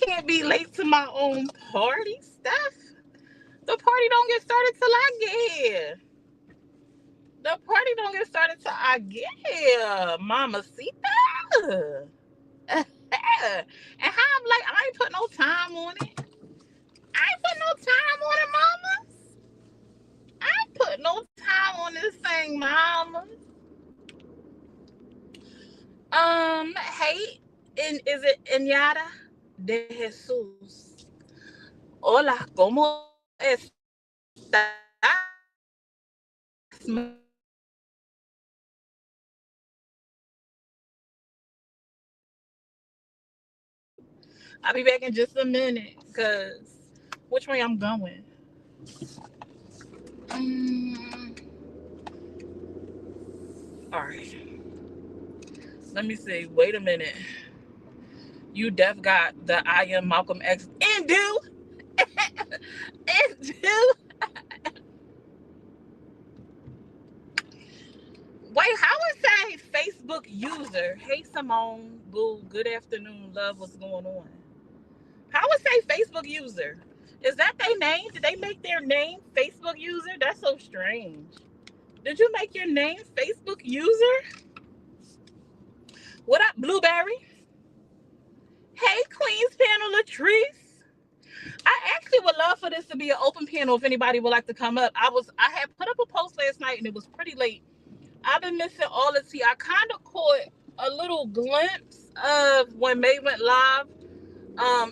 can't be late to my own party, Steph. The party don't get started till I get here. The party don't get started till I get here, Mama Sita. And how I'm like, I ain't put no time on it. I ain't put no time on it, Mama. I ain't put no time on this thing, Mama. Hey, is it Enyada de Jesus? Hola, ¿cómo estás, I'll be back in just a minute, cause which way I'm going? Mm, all right, let me see. Wait a minute. You def got the I am Malcolm X and do and do. Wait, how is that Facebook user? Hey Simone, boo. Good afternoon, love. What's going on? How would say Facebook user? Is that their name? Did they make their name Facebook user? That's so strange. Did you make your name Facebook user? What up, Blueberry? Hey, Queen's Panel Latrice. I actually would love for this to be an open panel if anybody would like to come up. I had put up a post last night and it was pretty late. I've been missing all the tea. I kind of caught a little glimpse of when May went live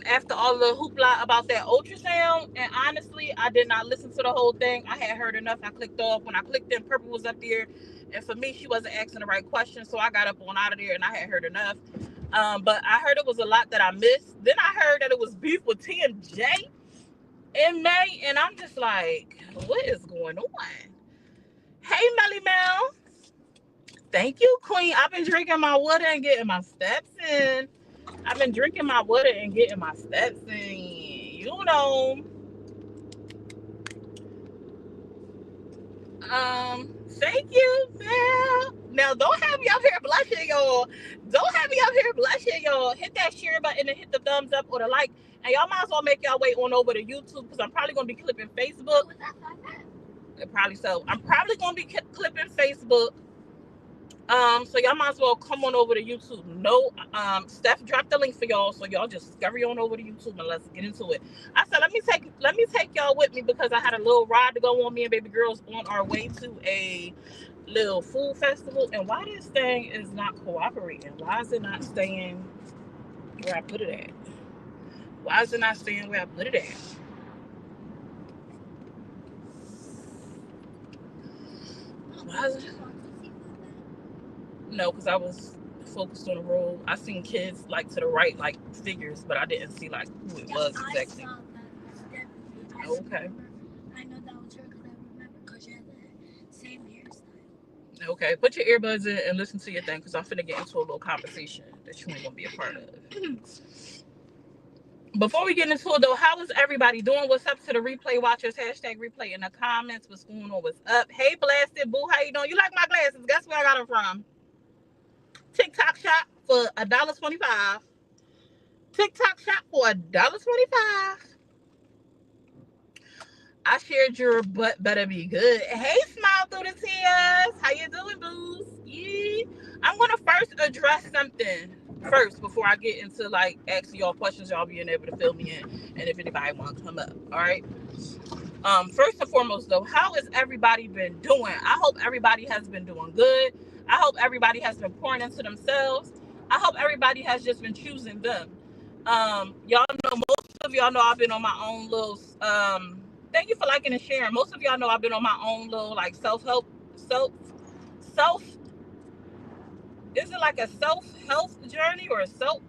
after all the hoopla about that ultrasound, and honestly I did not listen to the whole thing. I had heard enough. I clicked off. When I clicked in, Purple was up there, and for me she wasn't asking the right question, so I got up on out of there and I had heard enough. But I heard it was a lot that I missed. Then I heard that it was beef with TMJ in May, and I'm just like, what is going on? Hey, Melly Mel. Thank you, Queen. I've been drinking my water and getting my steps in. I've been drinking my water and getting my steps in. You know. Thank you, Mel. Now don't have me up here blushing, y'all. Don't have me up here blushing, y'all. Hit that share button and hit the thumbs up or the like. And y'all might as well make y'all way on over to YouTube because I'm probably gonna be clipping Facebook. Probably so. I'm probably gonna be clipping Facebook. So y'all might as well come on over to YouTube. No, Steph dropped the link for y'all, so y'all just scurry on over to YouTube and let's get into it. I said let me take y'all with me because I had a little ride to go on. Me and baby girls on our way to a little food festival. And why this thing is not cooperating? Why is it not staying where I put it at? Why is it not staying where I put it at? Why is it? No, because I was focused on the road. I seen kids like to the right, like figures, but I didn't see like who it was exactly. Okay. I know that was her because I remember because she had the same hairstyle. Okay, put your earbuds in and listen to your thing because I'm finna get into a little conversation that you ain't gonna be a part of. Before we get into it though, how is everybody doing? What's up to the replay watchers? Hashtag replay in the comments. What's going on? What's up? Hey, Blasted Boo, how you doing? You like my glasses? Guess where I got them from? TikTok shop for $1.25. TikTok shop for $1.25. I shared your butt better be good. Hey, smile through the tears. How you doing, booze? Yeah. I'm gonna first address something first before I get into like asking y'all questions. Y'all being able to fill me in, and if anybody want to come up. All right. First and foremost, though, how has everybody been doing? I hope everybody has been doing good. I hope everybody has been pouring into themselves. I hope everybody has just been choosing them. Y'all know, most of y'all know I've been on my own little. Thank you for liking and sharing. Most of y'all know I've been on my own little like self. Is it like a self health journey or a self?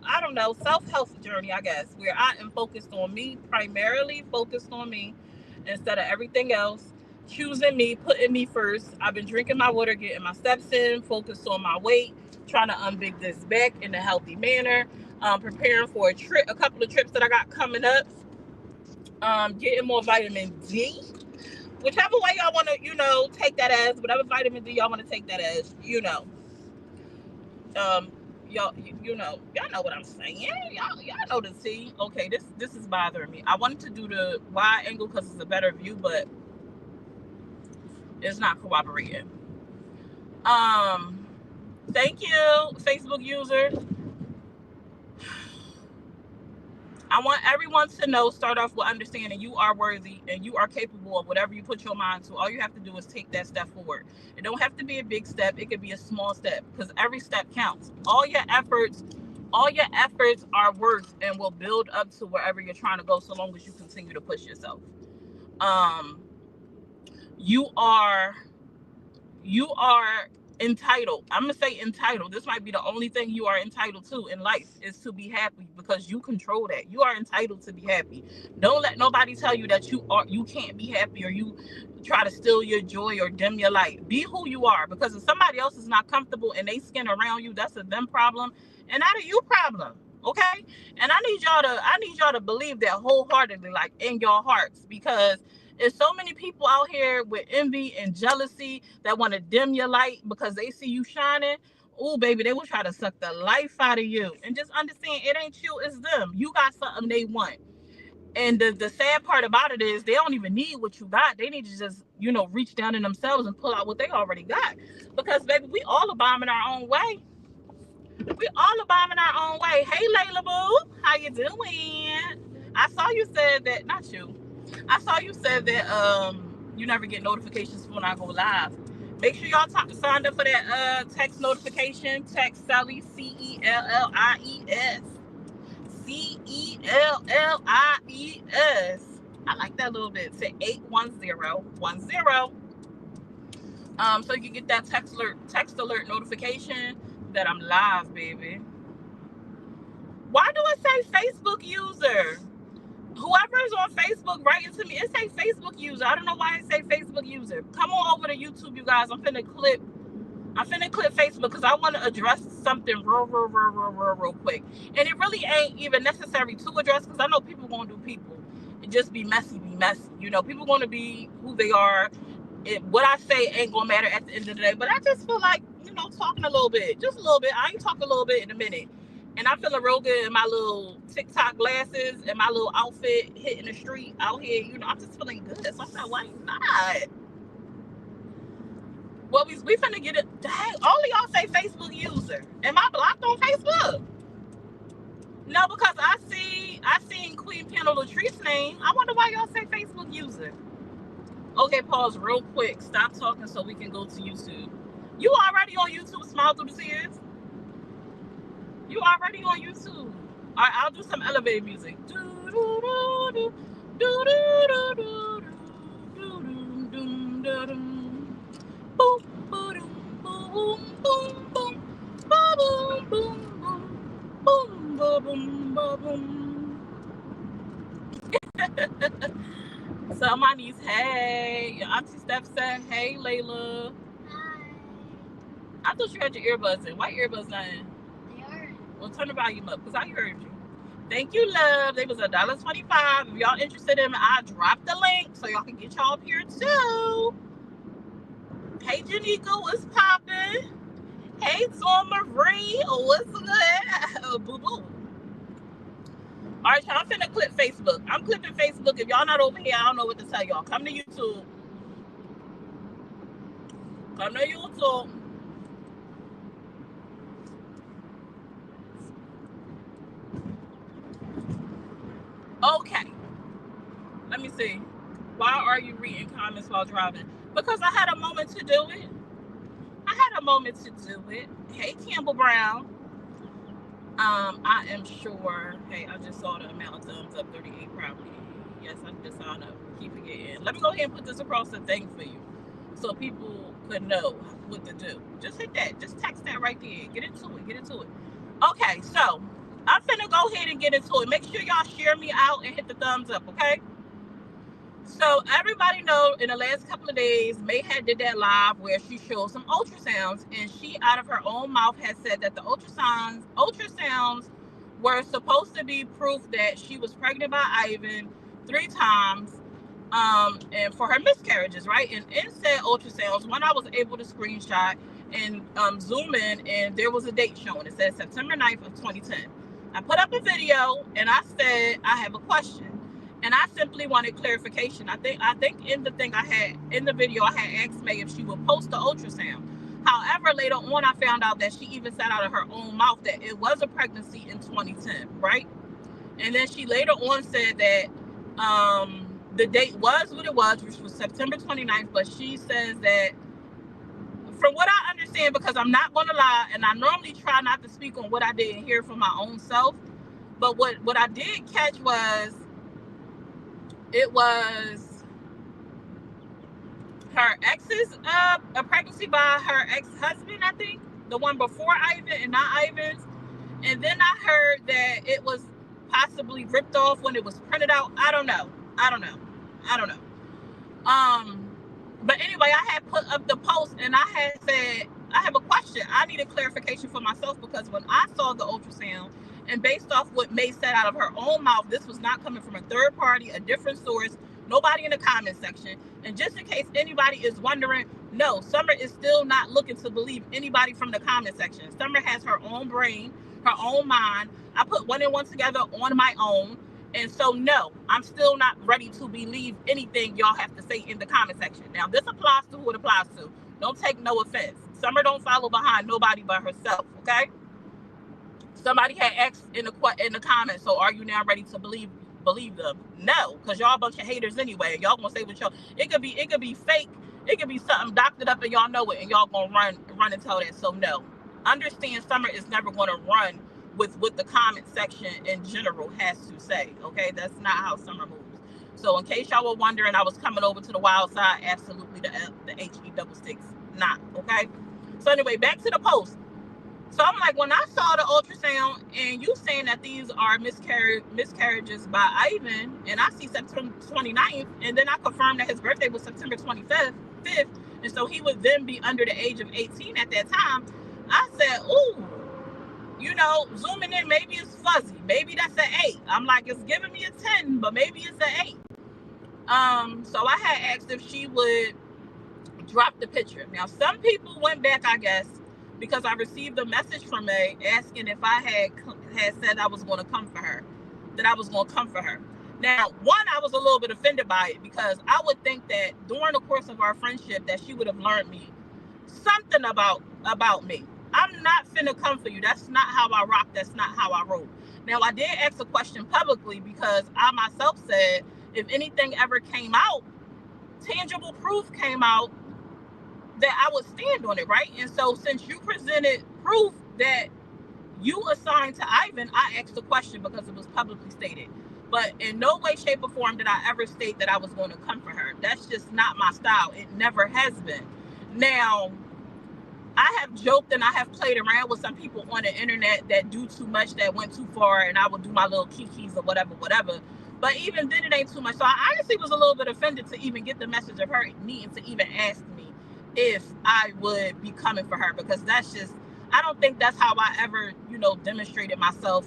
I don't know, self health journey, I guess, where I am focused on me, primarily focused on me instead of everything else, choosing me, putting me first. I've been drinking my water, getting my steps in, focused on my weight, trying to unbig this back in a healthy manner, preparing for a couple of trips that I got coming up, getting more vitamin D, whichever way y'all want to, take that as, whatever vitamin D y'all want to take that as, um, y'all, y'all know what I'm saying. Y'all know the tea. Okay, this is bothering me. I wanted to do the wide angle because it's a better view, but it's not cooperating. Thank you, Facebook user. I want everyone to know, start off with understanding you are worthy and you are capable of whatever you put your mind to. All you have to do is take that step forward. It don't have to be a big step. It could be a small step because every step counts. All your efforts are worth and will build up to wherever you're trying to go so long as you continue to push yourself. You are entitled. I'm gonna say entitled. This might be the only thing you are entitled to in life is to be happy because you control that. You are entitled to be happy. Don't let nobody tell you that you can't be happy or you try to steal your joy or dim your light. Be who you are, because if somebody else is not comfortable and they skin around you, that's a them problem and not a you problem. Okay? And I need y'all to believe that wholeheartedly, like in your hearts, because there's so many people out here with envy and jealousy that want to dim your light because they see you shining. Oh, baby, they will try to suck the life out of you. And just understand, it ain't you, it's them. You got something they want. And the sad part about it is they don't even need what you got. They need to just, reach down in themselves and pull out what they already got. Because, baby, we all are bombing our own way. We all are bombing our own way. Hey, Layla Boo, how you doing? I saw you said that, not you. I saw you said that you never get notifications when I go live. Make sure y'all signed up for that text notification. Text Cellies, CELLIES. I like that a little bit. To 81010. So you can get that text alert notification that I'm live, baby. Why do it say Facebook user? Whoever is on Facebook writing to me, it say Facebook user. I don't know why it say Facebook user. Come on over to YouTube, you guys. I'm finna clip Facebook because I want to address something real quick. And it really ain't even necessary to address because I know people gonna do people. It just be messy. People gonna be who they are. What I say ain't gonna matter at the end of the day. But I just feel like, talking a little bit. Just a little bit. I ain't talking a little bit in a minute. And I'm feeling real good in my little TikTok glasses and my little outfit hitting the street out here. I'm just feeling good. So I'm like, why not? Well, we finna get it. Dang, all of y'all say Facebook user. Am I blocked on Facebook? No, because I seen Queen Panel Latrice's name. I wonder why y'all say Facebook user. Okay, pause real quick. Stop talking so we can go to YouTube. You already on YouTube, Smile Through the Tears? You already on YouTube. All right, I'll do some elevator music. Somebody's hey. Your Auntie Steph said, hey, Layla. Hi. I thought you had your earbuds in. Why earbuds not in? They are. Well, turn the volume up because I heard you. Thank you, love. They was $1.25. If y'all interested in it, I dropped the link so y'all can get y'all up here too. Hey, Janika, what's poppin'? Hey, Dawn Marie, what's good? Boo boo. All right, y'all, I'm finna clip Facebook. I'm clipping Facebook. If y'all not over here, I don't know what to tell y'all. Come to YouTube. Come to YouTube. Okay. Let me see. Why are you reading comments while driving? Because I had a moment to do it. Hey, Campbell Brown. I am sure. Hey, I just saw the amount of thumbs up, 38 probably. Yes, I just saw it. Keep forgetting. Let me go ahead and put this across the thing for you so people could know what to do. Just hit that. Just text that right there. Get into it. Okay, so I'm finna go ahead and get into it. Make sure y'all share me out and hit the thumbs up, okay? So everybody know in the last couple of days, May had did that live where she showed some ultrasounds, and she out of her own mouth had said that the ultrasounds were supposed to be proof that she was pregnant by Ivan 3 times, and for her miscarriages, right? And in said ultrasounds, one I was able to screenshot, and zoom in, and there was a date showing. It said September 9th of 2010. I put up a video and I said I have a question, and I simply wanted clarification. I think in the video I had asked May if she would post the ultrasound. However, later on I found out that she even said out of her own mouth that it was a pregnancy in 2010, right? And then she later on said that the date was what it was, which was September 29th, but she says that, from what I understand, because I'm not going to lie, and I normally try not to speak on what I didn't hear from my own self, but what I did catch was, it was her ex's, a pregnancy by her ex-husband, I think, the one before Ivan and not Ivan's. And then I heard that it was possibly ripped off when it was printed out. I don't know. But anyway, I had put up the post and I had said, I have a question. I needed clarification for myself, because when I saw the ultrasound, and based off what May said out of her own mouth, this was not coming from a third party, a different source, nobody in the comment section. And just in case anybody is wondering, no, Summer is still not looking to believe anybody from the comment section. Summer has her own brain, her own mind. I put one and one together on my own. And so, no, I'm still not ready to believe anything y'all have to say in the comment section. Now, this applies to who it applies to. Don't take no offense. Summer don't follow behind nobody but herself, okay? Somebody had asked in the comments, so are you now ready to believe them? No, because y'all a bunch of haters anyway. Y'all gonna say what y'all. It could be fake. It could be something doctored up and y'all know it, and y'all gonna run and tell that. So no, understand, Summer is never gonna run with what the comment section in general has to say. Okay, that's not how Summer moves. So in case y'all were wondering, I was coming over to the wild side. Absolutely, the HE66 not. Okay. So anyway, back to the post. So I'm like, when I saw the ultrasound and you saying that these are miscarriages by Ivan, and I see September 29th, and then I confirmed that his birthday was September 25th, and so he would then be under the age of 18 at that time, I said, ooh, zooming in, maybe it's fuzzy. Maybe that's an 8. I'm like, it's giving me a 10, but maybe it's an 8. So I had asked if she would drop the picture. Now, some people went back, I guess, because I received a message from May asking if I had said I was going to come for her, that I was going to come for her. Now, one, I was a little bit offended by it, because I would think that during the course of our friendship that she would have learned me something about me. I'm not finna come for you. That's not how I rock. That's not how I roll. Now, I did ask a question publicly, because I myself said if anything ever came out, tangible proof came out, that I would stand on it, right? And so since you presented proof that you assigned to Ivan, I asked the question because it was publicly stated. But in no way, shape, or form did I ever state that I was going to come for her. That's just not my style. It never has been. Now, I have joked and I have played around with some people on the internet that do too much, that went too far, and I would do my little kikis or whatever. But even then, it ain't too much. So I honestly was a little bit offended to even get the message of her needing to even ask me if I would be coming for her, because that's just, I don't think that's how I ever, demonstrated myself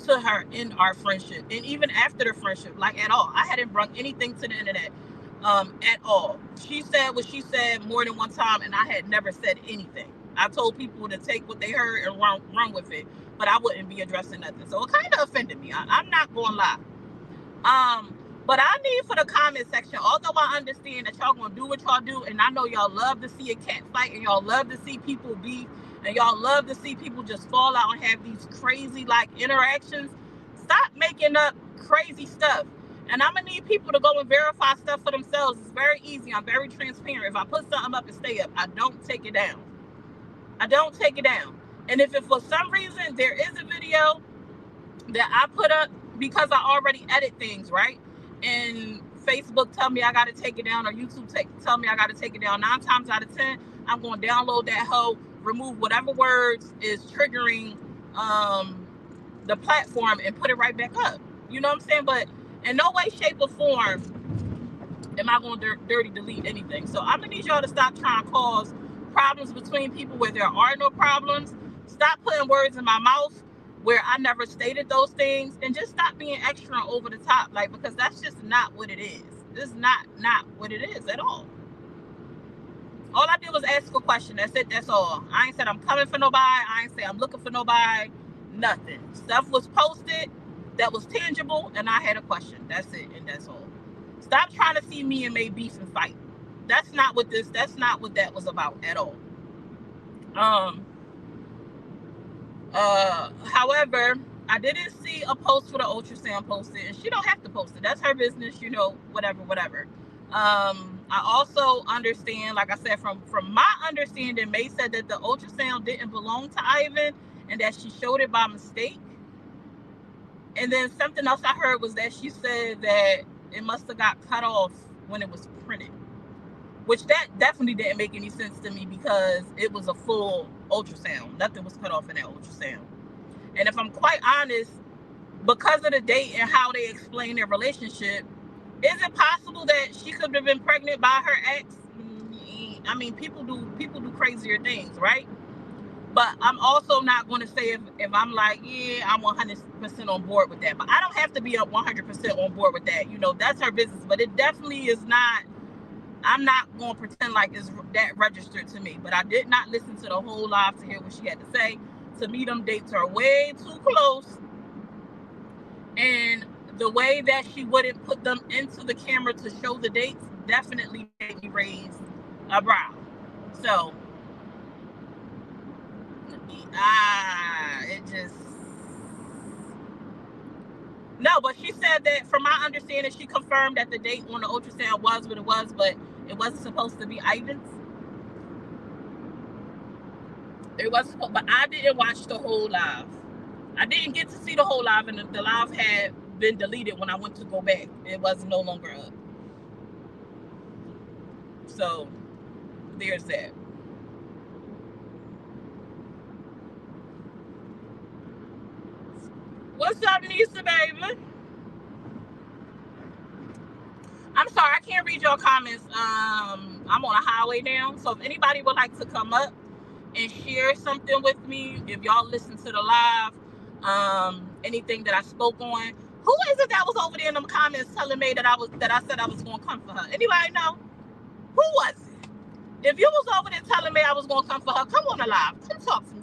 to her in our friendship. And even after the friendship, like, at all. I hadn't brought anything to the internet at all. She said what she said more than one time, and I had never said anything. I told people to take what they heard and run with it, but I wouldn't be addressing nothing. So it kind of offended me. I'm not gonna lie. But I need for the comment section, although I understand that y'all gonna do what y'all do, and I know y'all love to see a cat fight, and y'all love to see people beef, and y'all love to see people just fall out and have these crazy interactions. Stop making up crazy stuff. And I'm gonna need people to go and verify stuff for themselves. It's very easy. I'm very transparent. If I put something up and stay up, I don't take it down. And if for some reason there is a video that I put up, because I already edit things, right? And Facebook tell me I got to take it down, or YouTube tell me I got to take it down, 9 times out of 10, I'm going to download that hoe, remove whatever words is triggering the platform, and put it right back up. You know what I'm saying? But in no way, shape, or form am I going to dirty delete anything. So I'm going to need y'all to stop trying to cause problems between people where there are no problems. Stop putting words in my mouth where I never stated those things, and just stop being extra and over the top, because that's just not what it is. This is not what it is at all. All I did was ask a question. That's it. That's all. I ain't said I'm coming for nobody. I ain't say I'm looking for nobody. Nothing. Stuff was posted that was tangible, and I had a question. That's it, and that's all. Stop trying to see me and May beef and fight. That's not what this. That's not what that was about at all. Um. However, I didn't see a post for the ultrasound posted, and she don't have to post it. That's her business, whatever, whatever. I also understand, like I said, from my understanding, May said that the ultrasound didn't belong to Ivan, and that she showed it by mistake. And then something else I heard was that she said that it must have got cut off when it was printed, which that definitely didn't make any sense to me because it was a full ultrasound. Nothing was cut off in that ultrasound. And if I'm quite honest, because of the date and how they explain their relationship, is it possible that she could have been pregnant by her ex? I mean, people do crazier things, right? But I'm also not going to say if I'm like, yeah, I'm 100% on board with that. But I don't have to be 100% on board with that. That's her business. But it definitely is not. I'm not going to pretend like it's that registered to me. But I did not listen to the whole live to hear what she had to say. To me, them dates are way too close. And the way that she wouldn't put them into the camera to show the dates definitely made me raise a brow. So, it just... No, but she said that from my understanding, she confirmed that the date on the ultrasound was what it was, but it wasn't supposed to be Ivan's. It wasn't supposed, but I didn't watch the whole live. I didn't get to see the whole live, and the live had been deleted when I went to go back. It was no longer up. So there's that. What's up, Nisa, baby? I'm sorry, I can't read your comments. I'm on a highway now, so if anybody would like to come up and share something with me, if y'all listen to the live, anything that I spoke on. Who is it that was over there in them comments telling me that I said I was gonna come for her? Anybody know? Who was it? If you was over there telling me I was gonna come for her, come on the live. Come talk to me.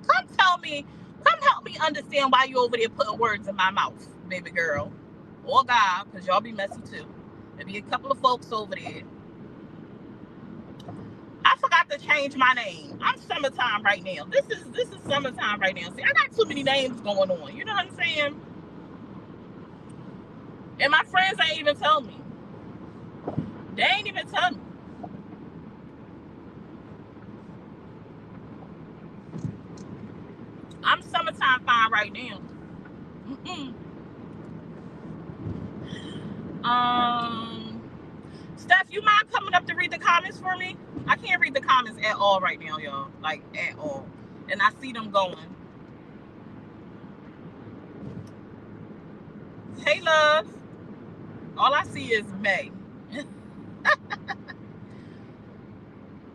Come tell me. Come help me understand why you over there putting words in my mouth, baby girl, or God, because y'all be messy too. There be a couple of folks over there. I forgot to change my name. I'm summertime right now. This is summertime right now. See, I got too many names going on. You know what I'm saying? And my friends ain't even tell me. They ain't even tell me. I'm summertime fine right now. Mm-mm. Um, Steph, you mind coming up to read the comments for me? I can't read the comments at all right now, y'all. Like, at all. And I see them going. Hey, love. All I see is May.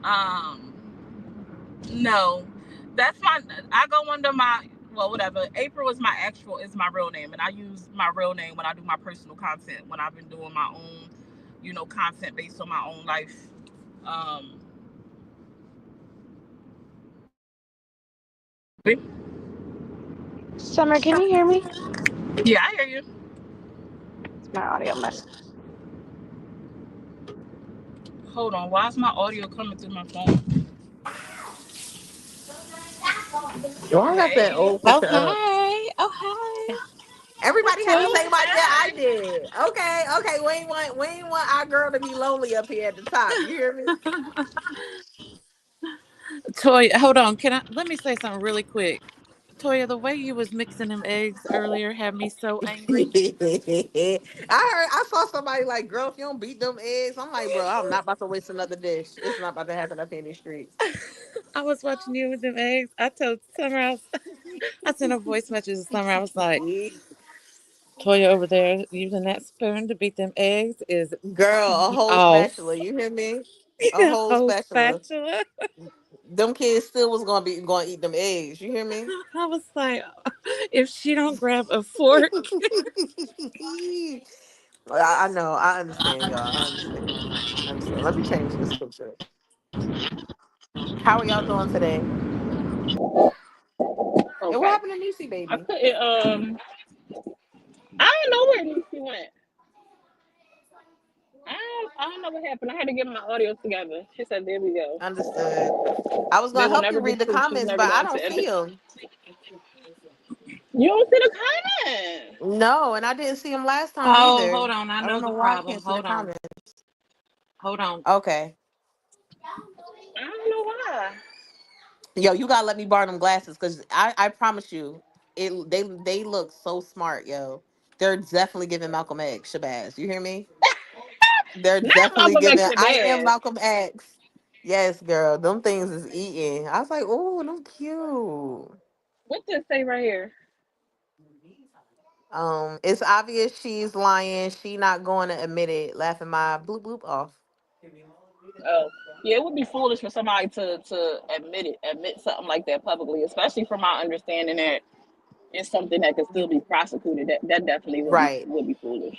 um, no. That's my... I go under my... Well, whatever. April is my real name. And I use my real name when I do my personal content. When I've been doing my own, content based on my own life. Um, Summer, can you hear me? yeah, I hear you. It's my audio mess. Hold on. Why is my audio coming through my phone? Well, I got that Hey. old for Oh, sure. hi. Oh, hi. Everybody had the Oh, same idea I hi. did. Okay, okay. We ain't want our girl to be lonely up here at the top. You hear me? Toya, hold on. Let me say something really quick. Toya, the way you was mixing them eggs earlier had me so angry. I saw somebody like, girl, if you don't beat them eggs, I'm like, bro, I'm not about to waste another dish. It's not about to happen up here in the streets. I was watching you with them eggs. I told Summer, I sent a voice message to Summer. I was like, Toya over there using that spoon to beat them eggs is Girl, a whole spatula. off. You hear me? A A whole whole spatula. spatula. Them kids still was gonna eat them eggs. You hear me? I was like, if she don't grab a fork. I know. I understand, y'all. I understand. I understand. Let me change this picture. How are y'all doing today? And what Okay. happened to Niecy, I baby? couldn't. I don't know where Lucy went. I don't know what happened. I had to get my audio together. She said, "There we go." Understood. I was They gonna will help you never read get the sued. She's comments, never but I going don't to see admit. them. You don't see the comment. No, and I didn't see them last time Oh, either. hold on. I I don't know know the why I problem. can't see the Hold on. comments. Hold on. Okay. I don't know why. Yo, you gotta let me borrow them glasses because I promise you, they look so smart, yo. They're definitely giving Malcolm X Shabazz. You hear me? They're Not definitely Malcolm X giving. I am Shabazz. Malcolm X. Yes, girl. Them things is eating. I was like, oh, them cute. What does it say right here? It's obvious she's lying. She not going to admit it. Laughing my bloop bloop off. Oh, yeah, it would be foolish for somebody to admit something like that publicly, especially from my understanding that it's something that could still be prosecuted. That definitely Right. would be foolish.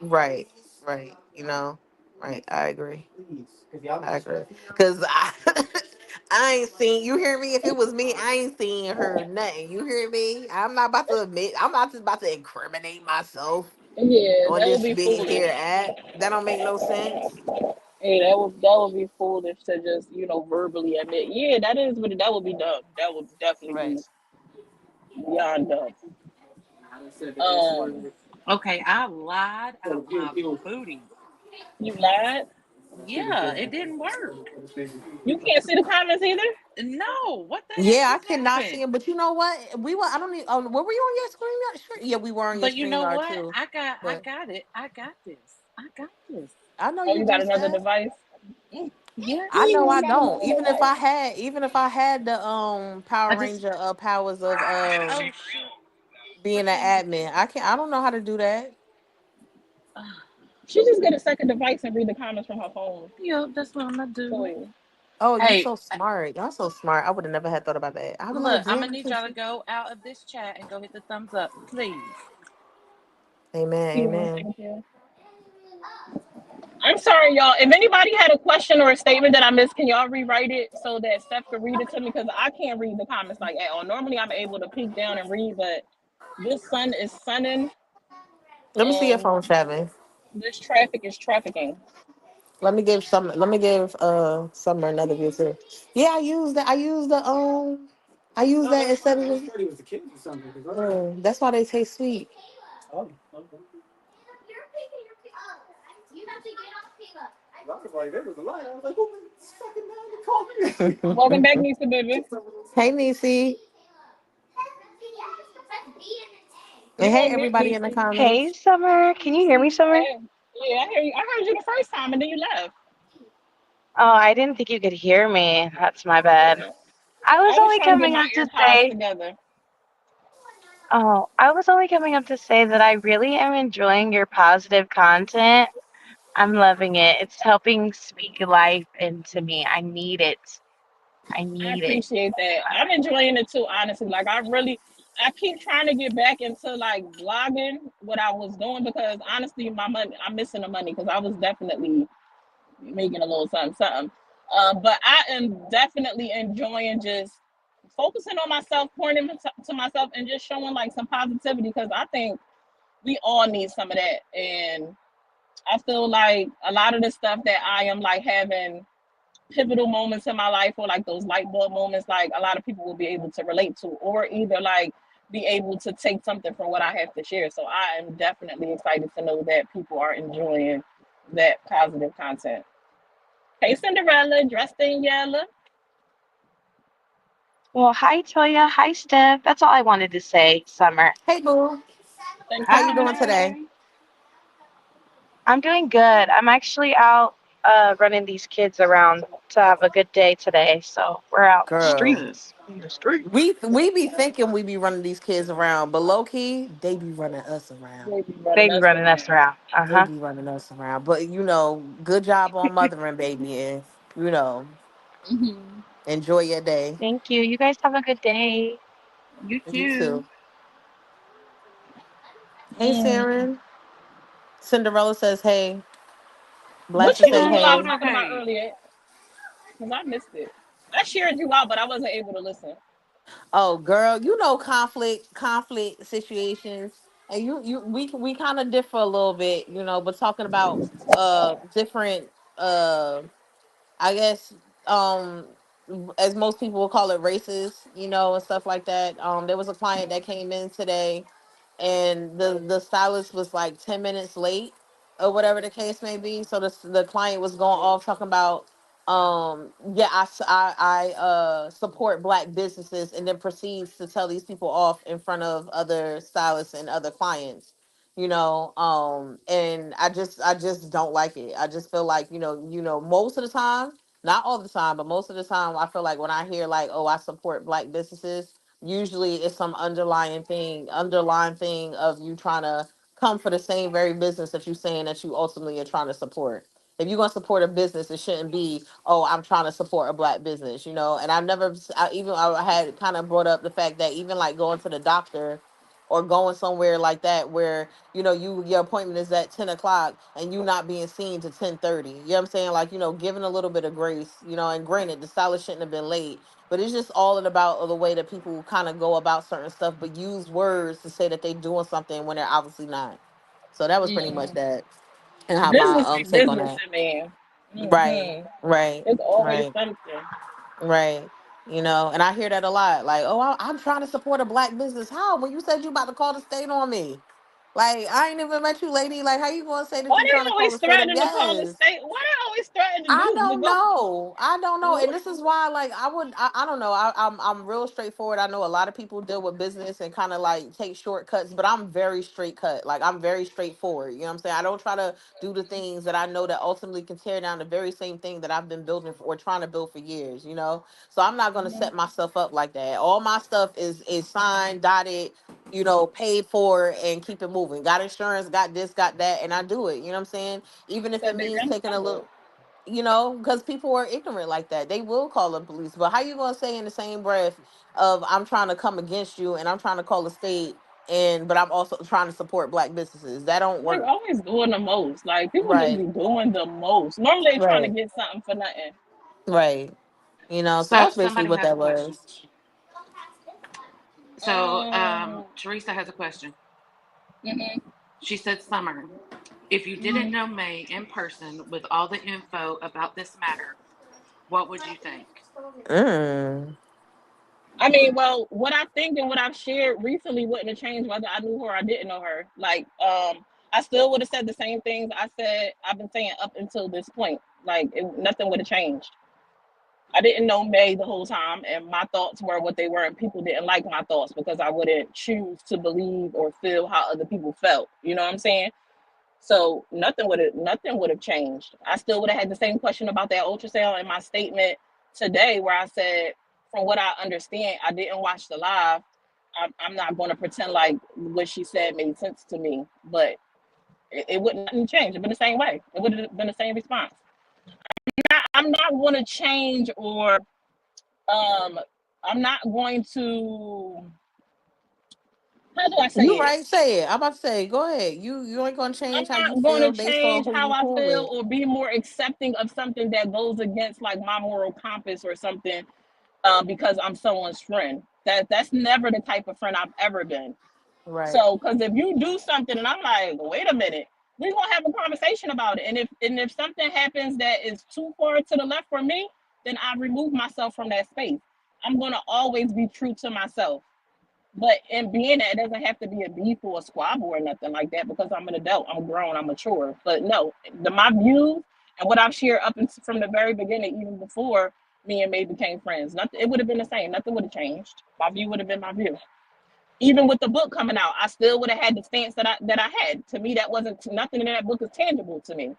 Right. Right. You know. Right. I agree. I agree. Cause I, I ain't seen. You hear me? If it was me, I ain't seen her nothing. You hear me? I'm not about to admit. I'm not just about to incriminate myself Yeah, on that would this be big foolish. here app. That don't make no sense. Hey, that would be foolish to just verbally admit. Yeah, that is what that would be dumb. That would definitely Right. be beyond dumb. Um, Okay, I lied out my booty. you lied. Yeah, it didn't work. You can't see the comments either. No, what the heck Yeah, I just cannot see happened? him. But you know what? We were. I don't need. Were we on your screen yard? Sure. Yeah, we were on your But you screen know yard what? too. I But got it. I got this. I got this. I know Oh, you you got do, another Steph. device. I Yes. know You I got don't. another device. Even if I had the Power I just Ranger powers of oh shoot. being What an the admin, I don't know how to do that. She just get a second device and read the comments from her phone yeah, that's what I'm gonna for do. you. Oh, you Hey, so smart. Y'all so smart. I would have never had thought about that. I was like, look, I'm damn, gonna I need can't y'all to see. go out of this chat and go hit the thumbs up, please. Amen. Yeah, Amen. thank you. I'm sorry, y'all. If anybody had a question or a statement that I missed, can y'all rewrite it so that Steph could read it to me? Because I can't read the comments like at all. Normally, I'm able to peek down and read, but this sun is sunning Let me see your and phone, Shabby. this traffic is trafficking. Let me give Summer another view too. Yeah, I use that instead of that's why they taste sweet. Welcome back, Nisa, baby. Hey Niecy. And You hey on mute, everybody in the Nisa. Hey, comments. Summer. Can you hear me, Summer? Hey, yeah, I hear you. I heard you the first time and then you left. Oh, I didn't think you could hear me. That's my bad. I was I was only trying to get coming my up to AirPods say, together. I was only coming up to say that I really am enjoying your positive content. I'm loving it. It's helping speak life into me. I need it. I I need it appreciate that. in my I'm life. enjoying it too, honestly. Like I keep trying to get back into like blogging what I was doing because honestly, my money, I'm missing the money because I was definitely making a little something, something. But I am definitely enjoying just focusing on myself, pouring into myself, and just showing like some positivity because I think we all need some of that. And I feel like a lot of the stuff that I am like having pivotal moments in my life or like those light bulb moments, like a lot of people will be able to relate to, or either like be able to take something from what I have to share. So I am definitely excited to know that people are enjoying that positive content. Hey, Cinderella, dressed in yellow. Well, hi, Toya. Hi, Steph. That's all I wanted to say, Summer. Hey boo. Thanks for How you coming doing Hi. today? on. I'm doing good. I'm actually out running these kids around to have a good day today. So we're out in the Girl. Good. streets. In the street. We be thinking we be running these kids around, but low key, they be running us around. They be running They be us running us around. around. Uh They huh. be running us around. But good job on mothering, baby. And you know, Hmm. enjoy your day. Thank you. You guys have a good day. You You too. too. Hey, Mm. Saren. Cinderella says, hey. What Blaster she say, was Who I told hey. was her talking about hey? earlier? because I missed it. I shared you out, but I wasn't able to listen. Oh, girl, you know conflict situations, and we kind of differ a little bit, but talking about different I guess um as most people will call it races, and stuff like that. There was a client that came in today, and the stylist was like 10 minutes late or whatever the case may be. So the client was going off talking about yeah, I support black businesses, and then proceeds to tell these people off in front of other stylists and other clients. And I just don't like it. I just feel like, most of the time, not all the time, but most of the time, I feel like when I hear like, oh, I support black businesses, usually it's some underlying thing of you trying to come for the same very business that you saying that you ultimately are trying to support. If you're gonna support a business, it shouldn't be, oh, I'm trying to support a black business. And I've never, I had kind of brought up the fact that even like going to the doctor or going somewhere like that where your appointment is at 10 o'clock and you not being seen to 10:30. You know what I'm saying? Like, giving a little bit of grace. And granted, the stylist shouldn't have been late, but it's just all in about the way that people kind of go about certain stuff, but use words to say that they doing something when they're obviously not. So that was pretty much Mm. that, and how my Business be take on business that. to me. Right, right, It's always right, something. right. And I hear that a lot. Like, oh, I'm trying to support a black business. How? When you said you about to call the state on me? Like, I ain't even met you, lady. Like, how you gonna say that Why you trying they to call always the state of threatening to call the yes? state? Why they always threatening to I do to don't go? know. I don't know. And What? this is why, like, I don't know. I'm real straightforward. I know a lot of people deal with business and kind of like take shortcuts, but I'm very straight cut. Like, I'm very straightforward. You know what I'm saying? I don't try to do the things that I know that ultimately can tear down the very same thing that I've been building for, or trying to build for years. So I'm not gonna set myself up like that. All my stuff is signed, dotted, paid for, and keep it moving. Got insurance, got this, got that, and I do it. You know what I'm saying? Even if it Said they means been taking a covered. little, because people are ignorant like that. They will call the police. But how you gonna say in the same breath of I'm trying to come against you and I'm trying to call the state, but I'm also trying to support black businesses? That don't They're work. always doing the most. Like people just Right. be doing the most. Normally they trying to Right. get something for nothing. Right. So So that's basically somebody what has a that question. was. So Um, Teresa has a question. mhm, She said, Summer, if you didn't mhm. know May in person with all the info about this matter, what would you think? Mm. I mean, well, what I think and what I've shared recently wouldn't have changed whether I knew her or I didn't know her. Like, I still would have said the same things I've been saying up until this point. Like, nothing would have changed. I didn't know May the whole time, and my thoughts were what they were, and people didn't like my thoughts because I wouldn't choose to believe or feel how other people felt. You know what I'm saying? So nothing would have changed. I still would have had the same question about that ultrasound in my statement today, where I said, from what I understand, I didn't watch the live. I'm not going to pretend like what she said made sense to me, but it wouldn't nothing change. It'd been the same way. It would have been the same response. I'm not going to change or um I'm not going to, how do I say You it? right, say it. I'm about to say, go ahead. You ain't gonna I'm change how you not going feel to based on change who how you I cool feel with. or be more accepting of something that goes against like my moral compass or something, because I'm someone's friend. That's never the type of friend I've ever been. Right. So, because if you do something and I'm like, wait a minute, we're gonna have a conversation about it. And if something happens that is too far to the left for me, then I remove myself from that space. I'm gonna always be true to myself. But in being that, it doesn't have to be a beef or a squabble or nothing like that because I'm an adult, I'm grown, I'm mature. But no, my views and what I've shared up until, from the very beginning, even before me and May became friends, nothing. It would have been the same. Nothing would have changed. My view would have been my view. Even with the book coming out, I still would have had the stance that I had. To me, that wasn't nothing in that book is tangible to me.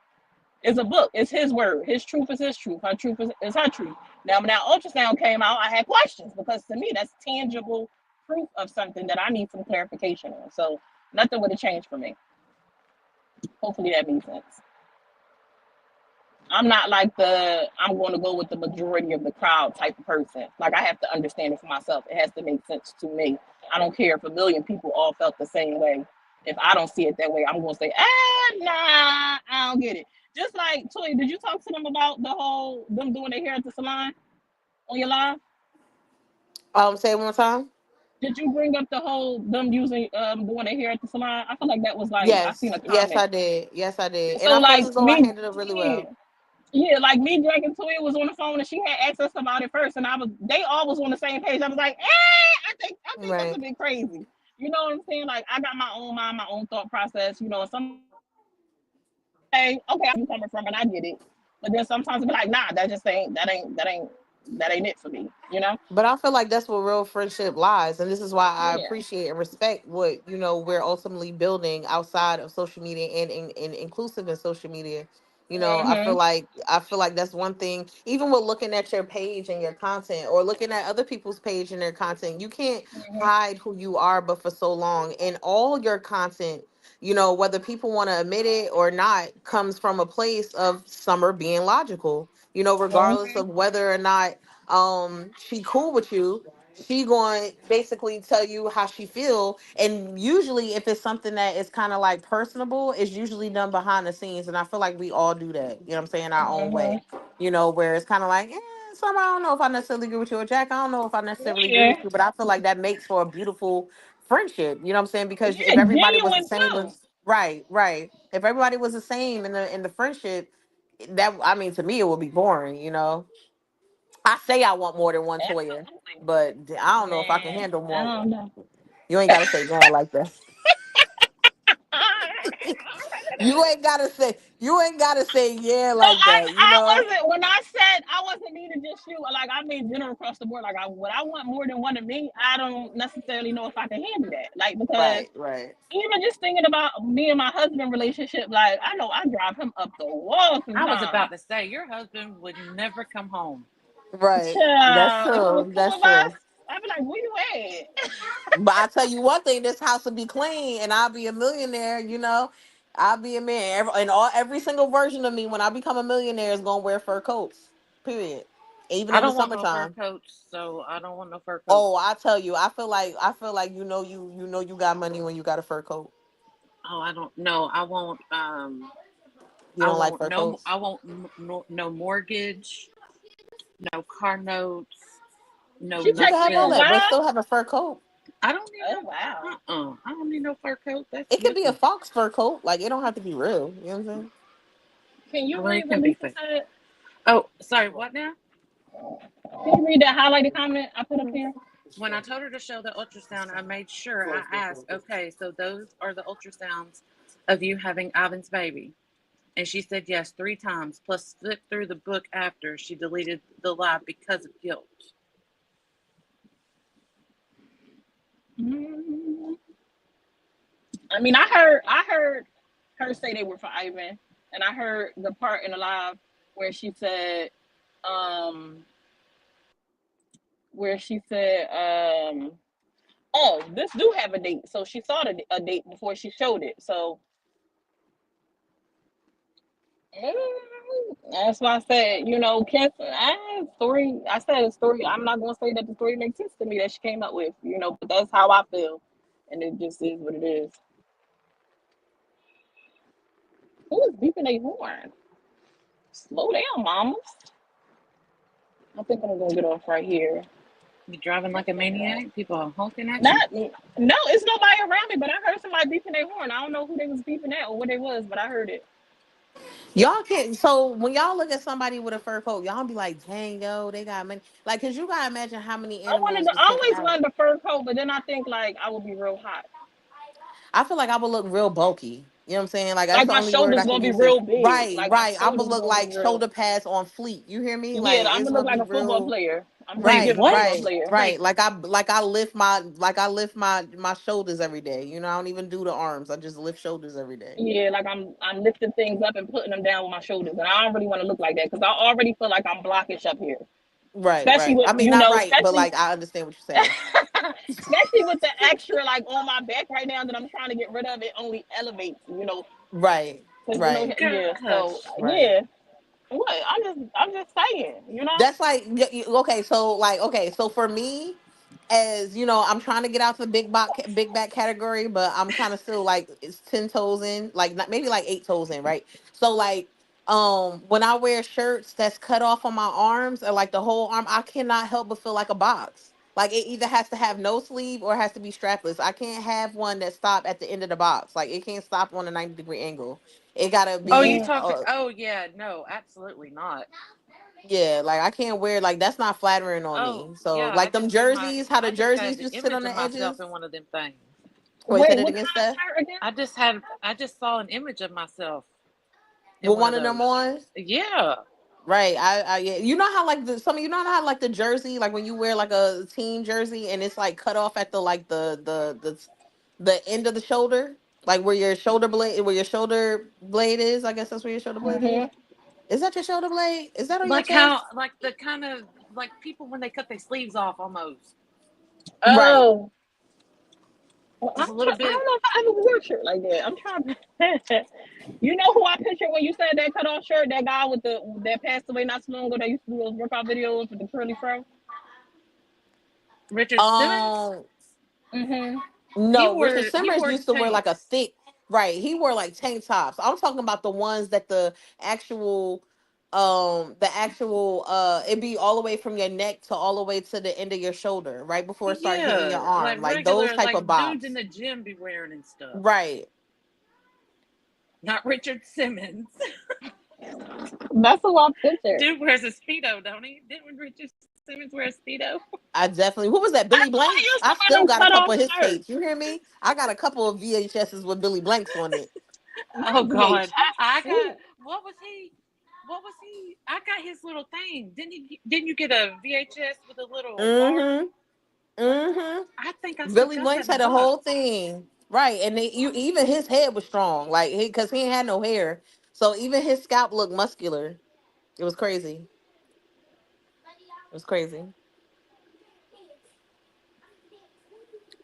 It's a book. It's his word. His truth is his truth. Her truth is her truth. Now, when that ultrasound came out, I had questions because to me, that's tangible proof of something that I need some clarification on. So nothing would have changed for me. Hopefully that makes sense. I'm not like I'm going to go with the majority of the crowd type of person. Like I have to understand it for myself. It has to make sense to me. I don't care if a million people all felt the same way. If I don't see it that way, I'm going to say, nah, I don't get it. Just like Toy, did you talk to them about the whole them doing their hair at the salon on your live? Say it one more time. Did you bring up the whole them using doing their hair at the salon? I feel like that was like I seen Yes, a yes, comment. I did. Yes, I did, and So I felt like as though I me, handled it really yeah, well. yeah, like me, Drake and Toya was on the phone and she had asked us about it first, and they all was on the same page. I was like, I think that's a Right. bit crazy. You know what I'm saying? Like I got my own mind, my own thought process. You know, and sometimes I'll be like, okay, I see where you coming from, and I get it. But then sometimes I'll be like, nah, that ain't it for me. You know? But I feel like that's where real friendship lies. And this is why I Yeah. appreciate and respect what, we're ultimately building outside of social media and inclusive in social media. Mhm. I feel like that's one thing, even with looking at your page and your content or looking at other people's page and their content, you can't Mhm. hide who you are but for so long. And all your content, whether people want to admit it or not, comes from a place of Summer being logical, regardless Mhm. of whether or not she cool with you, she going to basically tell you how she feel. And usually if it's something that is kind of like personable, it's usually done behind the scenes. And I feel like we all do that, I'm saying, our own way, Mhm. where it's kind of like, some, I don't know if I necessarily agree with you, or Jack, I don't know if I necessarily agree Yeah. with you, but I feel like that makes for a beautiful friendship, you know what I'm saying? Because if Yeah. everybody was the Genuine same too. was right, right, if everybody was the same in the friendship, that, I mean, to me it would be boring, I say I want more than one Toya, Absolutely. but I don't know if I can Man, handle I more. don't know. You ain't gotta say man like that. You ain't gotta say yeah No, like that, I wasn't when I said I wasn't meaning just you. Like I mean general across the board. Like what I want more than one of me. I don't necessarily know if I can handle that. Like because Right, right, even just thinking about me and my husband relationship, like I know I drive him up the wall I was sometimes. about to say your husband would never come home. right. That's Child, if it was true. two That's of us, true. I'd be like, where you at? But I tell you one thing, this house will be clean and I'll be a millionaire, I'll be a man. Every single version of me when I become a millionaire is gonna wear fur coats. Period. Even I in the don't want no fur summertime. coats, so I don't want no fur coats. Oh, I tell you, I feel like you got money when you got a fur coat. Oh, I don't know. You don't like fur coats? I won't no mortgage, no car notes, no She You can texted have you all a nothing. that, but vibe. still have a fur coat. I don't need Oh no. wow. I don't need no fur coat. That's It could be a yucky. fox fur coat. Like it don't have to be real. You know what I'm saying? Can you Well, read it what can be Lisa fake. said? Oh, sorry. What now? Can you read that highlighted comment I put up here? When I told her to show the ultrasound, I made sure I asked, okay, so those are the ultrasounds of you having Ivan's baby. And she said yes 3 times, plus flipped through the book after she deleted the live because of guilt. Mm, I mean, I heard her say they were for Ivan, and I heard the part in the live where she said, um, where she said, oh, this do have a date. So she saw a date before she showed it. So that's why I said, story. I said a story. I'm not gonna say that the story makes sense to me that she came up with, but that's how I feel, and it just is what it is. Who is beeping a horn? Slow down, mamas. I think I'm gonna get off right here. You driving like a maniac? People are honking at you? Not, no, it's nobody around me, but I heard somebody beeping their horn. I don't know who they was beeping at or what it was, but I heard it. Y'all can't. So when y'all look at somebody with a fur coat, y'all be like, "Dang, yo, they got money." Like, cause you gotta imagine how many animals was I taken always out. wanted a fur coat, but then I think like I would be real hot. I feel like I would look real bulky. You know what I'm saying? Like that's Like the my only word shoulders I gonna can be use it. real big. Right, Like my right. I would shoulders look gonna be like real. shoulder pads on fleet. You hear me? Yeah, Like I'm it's gonna look gonna like be a football real. player. I'm gonna Wait, give Right, a what? football right, player. right. Wait, Like I lift my shoulders every day. I don't even do the arms. I just lift shoulders every day. Yeah, like I'm lifting things up and putting them down with my shoulders, and I don't really want to look like that because I already feel like I'm blockish up here, Right, especially right. with I mean, not right, but especially like I understand what you're saying. especially with the extra like on my back right now that I'm trying to get rid of. It only elevates, Right, because right, yeah. So gosh. right. yeah, what I'm just saying. That's like okay. So for me, as I'm trying to get out to the big back category, but I'm kind of still like it's 10 toes in, like not maybe like 8 toes in, right? So like When I wear shirts that's cut off on my arms or like the whole arm, I cannot help but feel like a box. Like it either has to have no sleeve or it has to be strapless. I can't have one that stop at the end of the box. Like it can't stop on a 90-degree angle. It gotta Oh, you be talking? Oh, yeah, no, absolutely not. yeah, like I can't wear like that's not flattering on Oh, me. So yeah, like them jerseys, how the I just had jerseys the used to sit on image of the myself edges. in one of them things. Wait, say Wait, that what again, kind of Steph. shirt again? I just saw an image of myself in With one of one of them those. on. Yeah, Right. I yeah. You know how like the some of you know how like the jersey, like when you wear like a team jersey and it's like cut off at the like the end of the shoulder, like where your shoulder blade is. I guess that's where your shoulder blade is. Mm-hmm. Is that your shoulder blade? Is that on your chest? like the kind of like people when they cut their sleeves off almost. Right. Oh, well, Just a I little don't bit. know if I ever wore a shirt like that. I'm trying to. You know who I picture when you said that cut off shirt? That guy with the that passed away not so long ago. That used to do those workout videos with the curly fro. Richard Simmons, Um. Mm-hmm. No, Richard he Simmers wore used to wear like a tanks. thick, right. He wore like tank tops. I'm talking about the ones that actual it'd be all the way from your neck to all the way to the end of your shoulder, right before it start hitting your Yeah, arm. like Like those regular, type of like dudes in bops. the gym be wearing and stuff. Right. Not Richard Simmons. That's who I picture. Dude wears a speedo, don't he? Didn't Richard Simmons wear a speedo? I definitely who was that? I Billy know he Blanks? used I to wear still them got a cut couple off of his shirts. tapes. You hear me? I got a couple of VHSs with Billy Blanks on it. Oh Not God, VHS. I got Shoot. what was he? What was he? I got his little thing. Didn't he? Didn't you get a VHS with a little bar? Mm-hmm. Mm-hmm. I think I still Billy got that Blanks in a had a whole box. thing, right? And you even his head was strong, like because he ain't had no hair, so even his scalp looked muscular. It was crazy. It was crazy.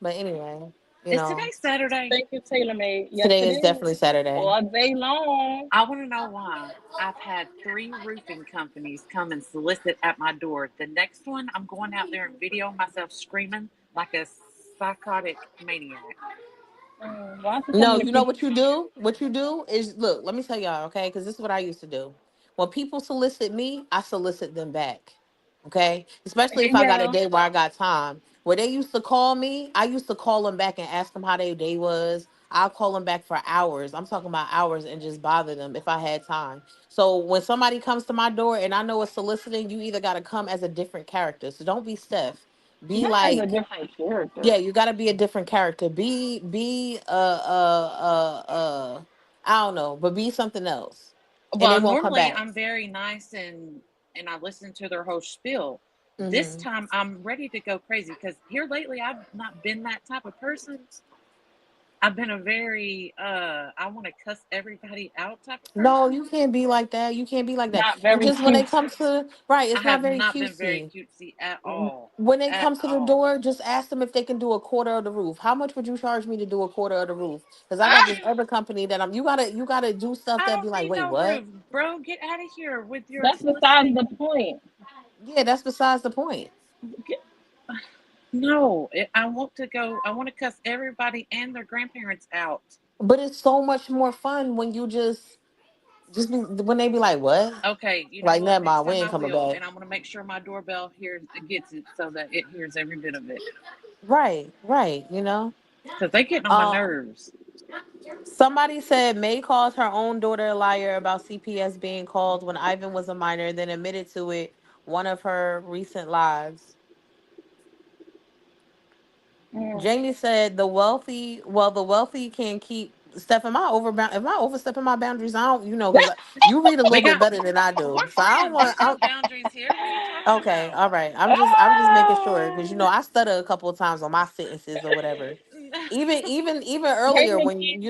But anyway, you Is today know, Saturday? Thank you, Taylor Made. Yes, today it is definitely is. Saturday. All day long. I want to know why. I've had three roofing companies come and solicit at my door. The next one, I'm going out there and video myself screaming like a psychotic maniac. Why is it so No, many you know people? what you do? What you do is look. Let me tell y'all, okay? Because this is what I used to do. When people solicit me, I solicit them back. Okay, especially Hey, if I got a yo. day where I got time. Where they used to call me, I used to call them back and ask them how their day was. I'll call them back for hours. I'm talking about hours and just bother them if I had time. So when somebody comes to my door and I know it's soliciting, you either got to come as a different character. So don't be Steph. Be Not as a like different yeah, character. you got to be a different character. Be I don't know, but be something else, and they Well, won't come normally back. I'm very nice and I listen to their whole spiel. This Hmm. time I'm ready to go crazy because here lately I've not been that type of person. I've been a very I want to cuss everybody out type of No, person. you can't be like that. You can't be like that. Not And very just when they cute. come to right, I it's not have very not been very cutesy. cutesy at all. When they At come to the all. door, just ask them if they can do a quarter of the roof. How much would you charge me to do a quarter of the roof? Because I got this Ah, other company that I'm. You gotta do stuff I that be don't like, need wait, no what? roof, bro. Get out of here with your that's besides soliciting. the point. Yeah, that's besides the point. Get, no, I want to go. I want to cuss everybody and their grandparents out. But it's so much more fun when you just be when they be like, what? Okay, you know Like, what? never Next mind, we time ain't I coming will, back. and I'm gonna make sure my doorbell hears gets it so that it hears every bit of it Right, right, you know. because they getting on my Um, nerves. Somebody said May calls her own daughter a liar about CPS being called when Ivan was a minor, then admitted to it one of her recent lives. Mm. Jamie said the wealthy can keep Steph, am I overstepping my boundaries? I don't, because you read a We little bit got better than I we're do. So I don't friends. want There's no boundaries here. What are you talking okay, about? all right. I'm just making sure because Ah. I stutter a couple of times on my sentences or whatever. Even earlier Jamie when keep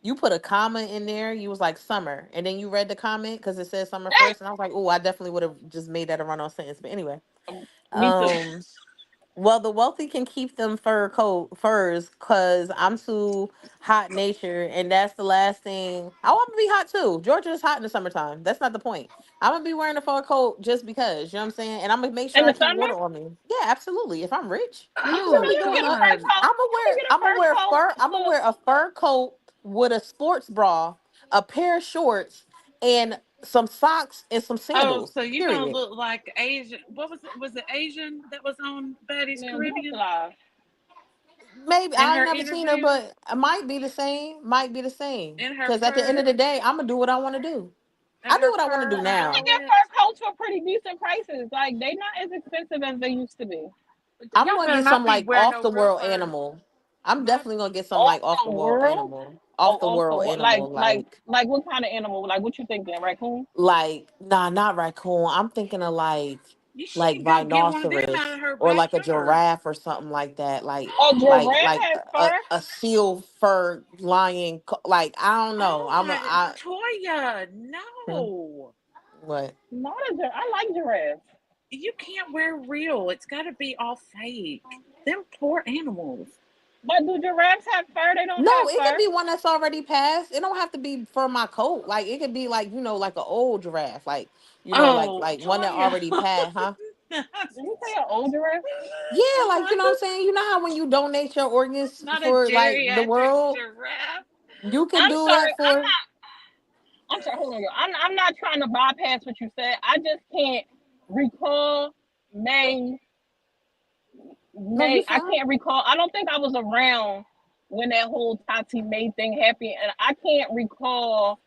you put a comma in there, you was like summer, and then you read the comment because it said summer first, and I was like, oh, I definitely would have just made that a run on sentence. But anyway, me too. um, well, the wealthy can keep them furs because I'm too hot natured, and that's the last thing. I want to be hot too. Georgia's hot in the summertime. That's not the point. I'm gonna be wearing a fur coat just because. You know what I'm saying? And I'm gonna make sure In I the keep summer, water on me. Yeah, absolutely. If I'm rich, I'm gonna Oh be you can doing. get a fur God. coat. You can get a I'm gonna fur wear coat. fur. Look, A fur coat with a sports bra, a pair of shorts, and some socks and some Oh, sandals. so you gonna Period. look like Asian? What was it? Was it Asian that was on Baddies Now do Caribbean live. Maybe in I ain't her never seen her, interview? but it might be the same. Might be the same. In her Because at the end of fur the day, I'm gonna do what I want to do. and I do her what I want to do fur You can now. get outfit. fur coats for pretty decent prices. Like they not as expensive as they used to be. I'm Y'all gonna better get some not be like wearing off no the real world fur. animal. I'm My definitely gonna get some Off like off the the world world? animal. Oh, Off the off the world world. animal, Like what kind of animal? Like what you thinking? Raccoon? nah, not raccoon. I'm thinking of you like should go get one of them out rhinoceros of her or like a backyard. giraffe or something like that. A giraffe Like has fur. a seal fur lion. Like I don't know. Oh my I Toya, hmm, no. what? Not a giraffe. I like giraffes. You can't wear real. It's gotta be all fake. Them poor animals. But do giraffes have fur? They don't No, have it could fur. be one that's already passed. It don't have to be for my coat. Like it could be like like an old giraffe, Oh, like one that Toya. already passed, huh? Did you say an old giraffe? Yeah, like you know what I'm saying. You know how when you donate your organs Not a for like the geriatric world, giraffe. you can I'm do sorry. that for. I'm sorry. Hold on, y'all. I'm not trying to bypass what you said. I just can't recall May No, you I fine. can't recall. I don't think I was around when that whole Tati May thing happened, and I can't recall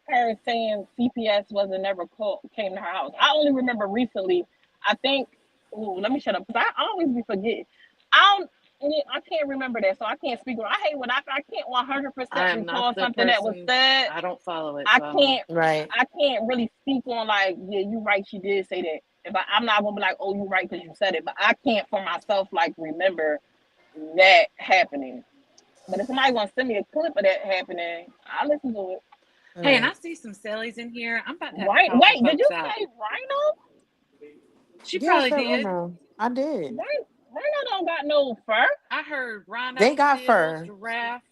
her saying CPS wasn't never called came to her house. I only remember recently. I think. Ooh, let me shut up because I always be forgetting. I don't. Yeah, I can't remember that, so I can't speak on. I hate when I can't 100% I am not recall the something that was person. said. I don't follow it, I so I don't know. can't Right. I can't really speak on like, yeah, you right, she did say that. If I'm not gonna be like, oh, you right because you said it, but I can't for myself like remember that happening. But if somebody wants to send me a clip of that happening, I'll listen to it. Hey, and I Right. see some Sallys in here. I'm about to have to Right? call some Wait, did you folks out. say Rhino? She Yeah, I probably said did. Rhino. I did. Rhino don't got no fur. I heard They rhino, got seal, fur. giraffe.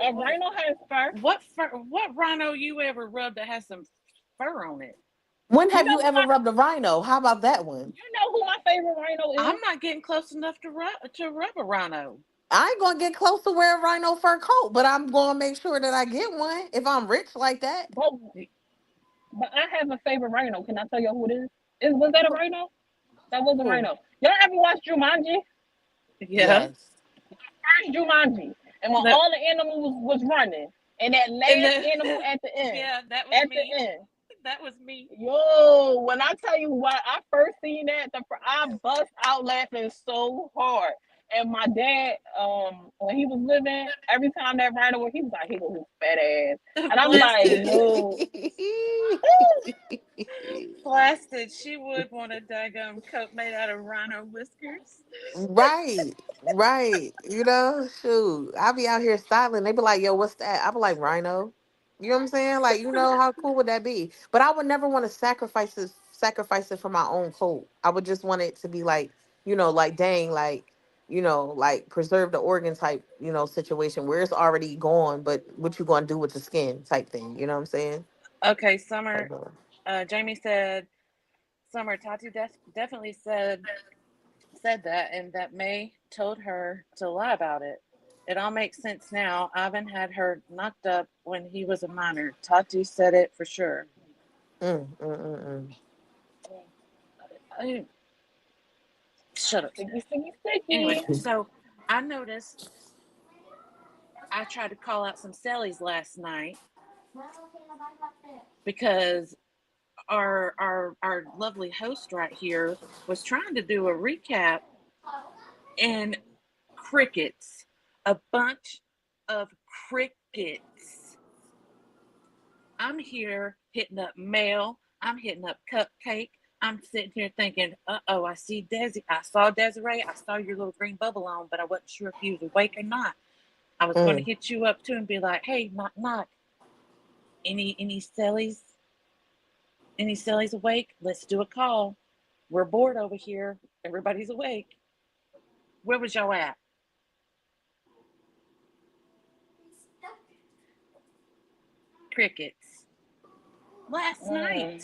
A rhino has fur. What fur? What rhino you ever rubbed that has some fur on it? When You have know you who ever my rubbed a rhino? How about that one? you know who my favorite rhino I'm is? not getting close enough to rub a rhino. I ain't gonna get close to wear a rhino fur coat, but I'm gonna make sure that I get one if I'm rich like that. But but I have a favorite rhino. Can I tell you who it is? Was that a rhino? That was a Who? rhino. Y'all ever watch Jumanji? Yeah. Yes. First Jumanji, and when That all the animals was running, and that and last the animal at the end, yeah, that was at the me. end. That was me. Yo, when I tell you what, I first seen that, I bust out laughing so hard. And my dad, when he was living, every time that rhino, he was like, "He was his fat ass," and I'm like, Blasted. "Yo, Blasted. She would want a daggum coat made out of rhino whiskers. Right, right. You know, shoot. I be out here styling. They be like, yo, what's that? I be like, rhino. You know what I'm saying? Like, how cool would that be? But I would never want to sacrifice it for my own coat. I would just want it to be like, like dang, like, like preserve the organ type, situation where it's already gone, but what you gonna do with the skin type thing. You know what I'm saying? Okay, Like, Summer. Jamie said, Summer, Tati definitely said that, and that May told her to lie about it. It all makes sense now. Ivan had her knocked up when he was a minor. Tati said it for sure. mm. I, shut up, sticky, Sarah. sticky, Anyway, sticky." so I noticed I tried to call out some Sallys last night because our lovely host right here was trying to do a recap and crickets, a bunch of crickets. I'm here hitting up mail. I'm hitting up cupcake. I'm sitting here thinking, oh, I see Desi. I saw Desiree. I saw your little green bubble on, but I wasn't sure if you was awake or not. I was going to Mm. hit you up too and be like, hey, knock knock. Any Sallys? Any Sallys awake? Let's do a call. We're bored over here. Everybody's awake. Where was y'all at? Crickets. Last Mm. night,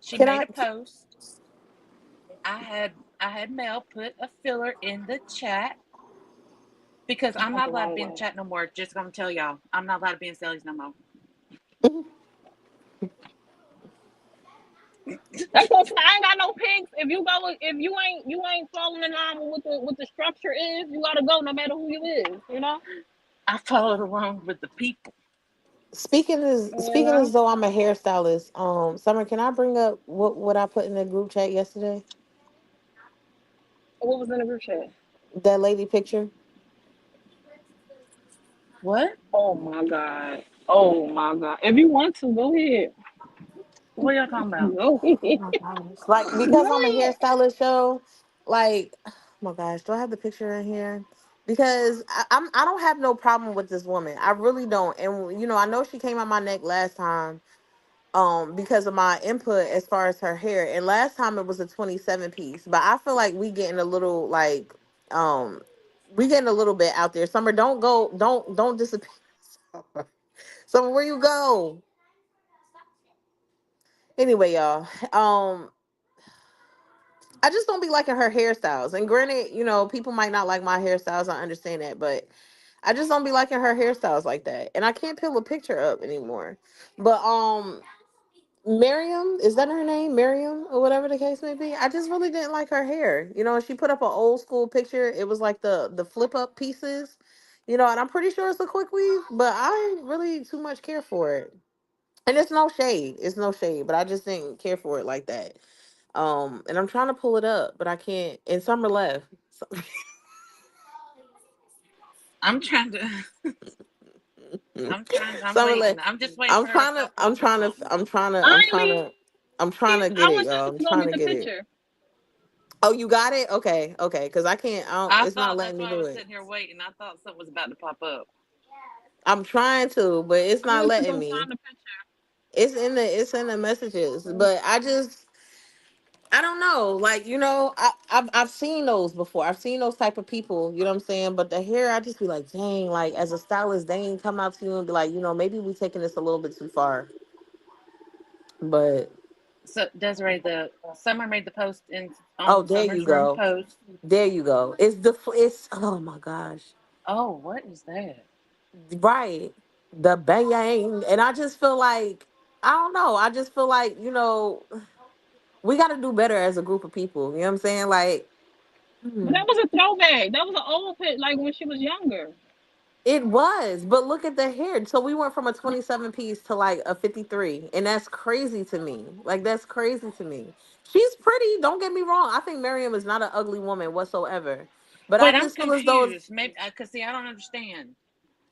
she Can made I? a post. I had Mel put a filler in the chat because I I'm went not the allowed to wrong be in the way. chat no more. Just gonna tell y'all, I'm not allowed to be in Sally's no more. That's what I'm saying. I ain't got no pics. If you ain't falling in line with what the structure is, you gotta go no matter who you is. You know. I followed along with the people. You Speaking know. as though I'm a hairstylist, Summer, can I bring up what I put in the group chat yesterday? What was in the group chat? That lady picture. What? Oh my god. Oh my god. If you want to, go ahead. What y'all talking about? Go ahead. Oh my gosh. Like because Go I'm a ahead. hairstylist show, like oh my gosh, do I have the picture in here? Because I don't have no problem with this woman. I really don't. And I know she came on my neck last time because of my input as far as her hair. And last time it was a 27 piece. But I feel like we getting a little like um we getting a little bit out there. Summer, don't go, don't disappear. Summer, where you go? Anyway, y'all. I just don't be liking her hairstyles. And granted, people might not like my hairstyles. I understand that, but I just don't be liking her hairstyles like that. And I can't pull a picture up anymore. But Miriam, is that her name? Miriam or whatever the case may be. I just really didn't like her hair. She put up an old school picture. It was like the flip up pieces. And I'm pretty sure it's a quick weave, but I ain't really too much care for it. And it's no shade. It's no shade, but I just didn't care for it like that. And I'm trying to pull it up, but I can't. And Summer left. So- I'm trying to. I'm Summer waiting. left. I'm just waiting for her to pop up or something. I'm trying to I get it, want y'all. you I'm to go trying get to the get it. picture. Oh, you got it? Okay, okay. Because I can't. I don't, I it's not thought letting that's me why I do was it. sitting here waiting. I thought something was about to pop up. I'm trying to, but it's I not want you to letting go me. find the picture. It's in the messages, but I don't know. Like, I've seen those before. I've seen those type of people, you know what I'm saying? But the hair, I just be like, dang, like as a stylist, they ain't come out to you and be like, maybe we taking this a little bit too far. But So Desiree, the Summer made the post in oh, on there you Summer's room go. post. There you go. It's oh my gosh. Oh, what is that? Right. The bang. And I just feel like I don't know. I just feel like, we gotta do better as a group of people. You know what I'm saying? Like, But hmm. that was a throwback. That was an old pic, like when she was younger. It was, but look at the hair. So we went from a 27 piece to like a 53, and that's crazy to me. Like that's crazy to me. She's pretty. Don't get me wrong. I think Miriam is not an ugly woman whatsoever. But I Wait, I'm just feel as though it's. confused. Maybe because see, I don't understand.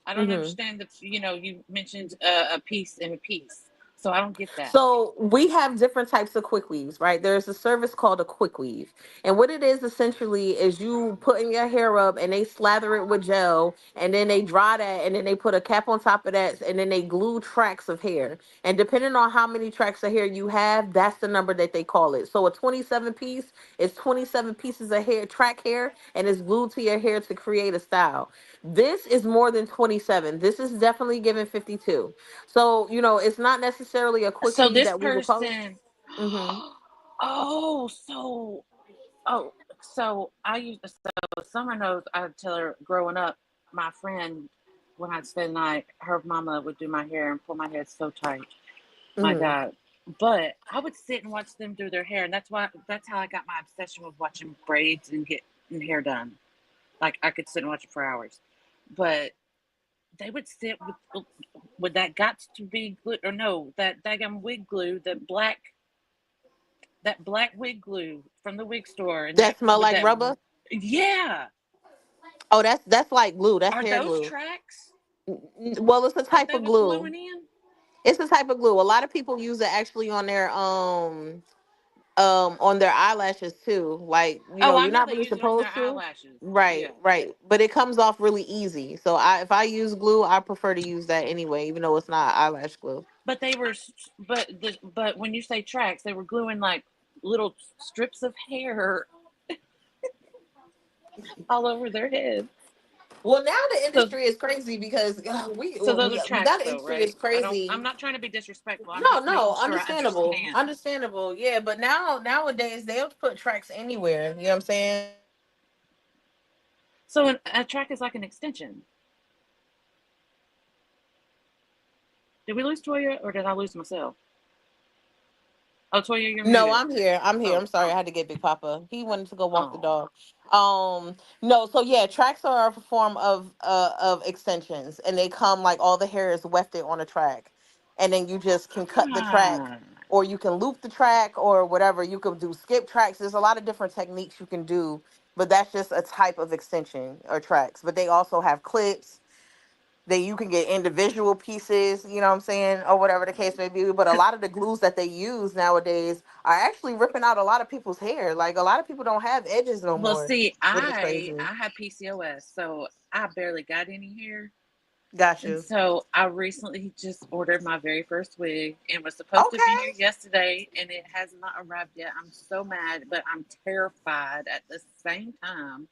I don't Mhm. understand that you mentioned a piece and a piece, so I don't get that. So we have different types of quick weaves, right? There's a service called a quick weave. And what it is essentially is you putting your hair up and they slather it with gel and then they dry that and then they put a cap on top of that and then they glue tracks of hair. And depending on how many tracks of hair you have, that's the number that they call it. So a 27 piece is 27 pieces of hair, track hair, and it's glued to your hair to create a style. This is more than 27. This is definitely giving 52. So, it's not necessarily a quick So weave this that we would call it. person, Hmm. oh, oh, so I used to. So Summer knows. I tell her growing up, my friend, when I'd spend the night, her mama would do my hair and pull my hair so tight. My Hmm. God. But I would sit and watch them do their hair, and that's how I got my obsession with watching braids and getting hair done. Like I could sit and watch it for hours. But they would sit with that got to be glue or no, that daggum wig glue, that black wig glue from the wig store and that That smell with like that rubber. yeah. Oh, that's like glue. That's Are hair those glue. tracks Well, it's a that type they of was glue. gluing in? It's a type of glue. A lot of people use it actually on their eyelashes too. Like, Oh, I you're know not they really use it on their supposed to. eyelashes. Right, Yeah. right. But it comes off really easy. So if I use glue, I prefer to use that anyway, even though it's not eyelash glue. But they were, but when you say tracks, they were gluing like little strips of hair all over their head. Well, now the So, industry is crazy because we so those are now tracks, the though, industry is right? I don't. crazy. I'm not trying to be disrespectful. I'm No, just making no, sure I understandable, understand. understandable. Yeah, but nowadays they'll put tracks anywhere. You know what I'm saying? So, a track is like an extension. Did we lose Toya, or did I lose myself? Oh, Toya, you're No, muted. I'm here. I'm here. Oh, I'm sorry. I oh, had to get Big Papa. He wanted to go walk the oh. dog. No, so yeah, tracks are a form of extensions, and they come like all the hair is wefted on a track, and then you just can cut the track, Ah. or you can loop the track, or whatever. You can do skip tracks. There's a lot of different techniques you can do, but that's just a type of extension or tracks. But they also have clips. Then you can get individual pieces, you know what I'm saying, or whatever the case may be. But a lot of the glues that they use nowadays are actually ripping out a lot of people's hair. Like a lot of people don't have edges no Well, more, see, which is I crazy. I have PCOS, so I barely got any hair. Got And you. so I recently just ordered my very first wig and was supposed to be here Okay. yesterday, and it has not arrived yet. I'm so mad, but I'm terrified at the same time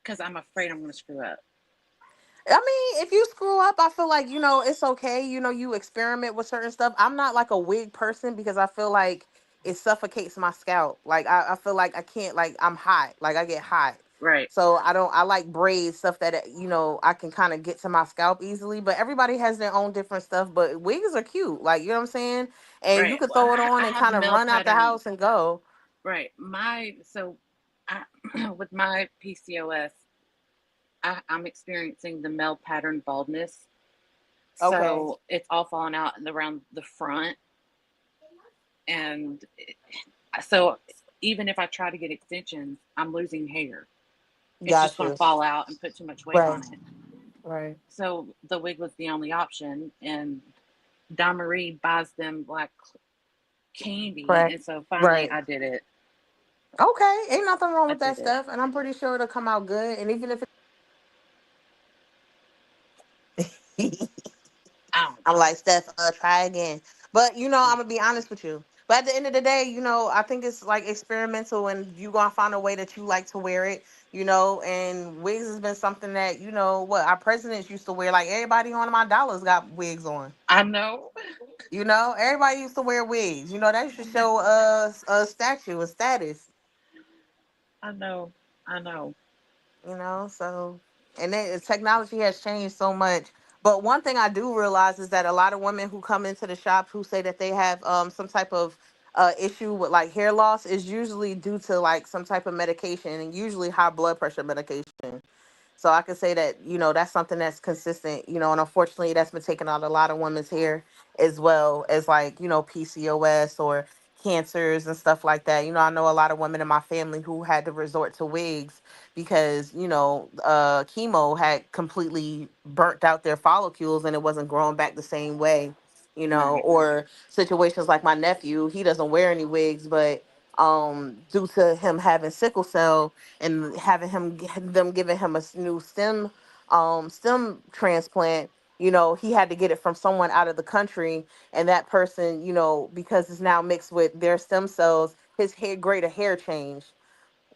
because I'm afraid I'm going to screw up. I mean, if you screw up, I feel like, it's okay. You experiment with certain stuff. I'm not like a wig person because I feel like it suffocates my scalp. Like I feel like I can't, like I'm hot. Like I get hot. Right, So I like braids, stuff that, I can kind of get to my scalp easily. But everybody has their own different stuff. But wigs are cute. Like, you know what I'm saying? And you right. could Well, throw it on I and have kind of male run out the pattern. house and go. Right. I, with my PCOS, I'm experiencing the male pattern baldness. Okay. So it's all falling out around the front. And so even if I try to get extensions, I'm losing hair. It's just Got going to you. fall out and put too much weight Right. on it. Right. So the wig was the only option. And Don Marie buys them like candy. Right. And so finally Right. I did it. Okay. Ain't nothing wrong I with that did it. stuff. And I'm pretty sure it'll come out good. And even if I'm Ouch. like, Steph, try again. But I'm gonna be honest with you. But at the end of the day, I think it's like experimental, and you gonna find a way that you like to wear it. And wigs has been something that what our presidents used to wear. Like everybody on my dollars got wigs on. I know. Everybody used to wear wigs. That should show a statue, a status. I know. I know. So and then technology has changed so much. But one thing I do realize is that a lot of women who come into the shop who say that they have some type of issue with like hair loss is usually due to like some type of medication, and usually high blood pressure medication. So I could say that, that's something that's consistent, and unfortunately that's been taking out a lot of women's hair, as well as like, PCOS or cancers and stuff like that. I know a lot of women in my family who had to resort to wigs because, chemo had completely burnt out their follicles and it wasn't growing back the same way, Right. or situations like my nephew, he doesn't wear any wigs, but due to him having sickle cell and having them giving him a new stem transplant, he had to get it from someone out of the country, and that person, because it's now mixed with their stem cells, his hair greater hair changed.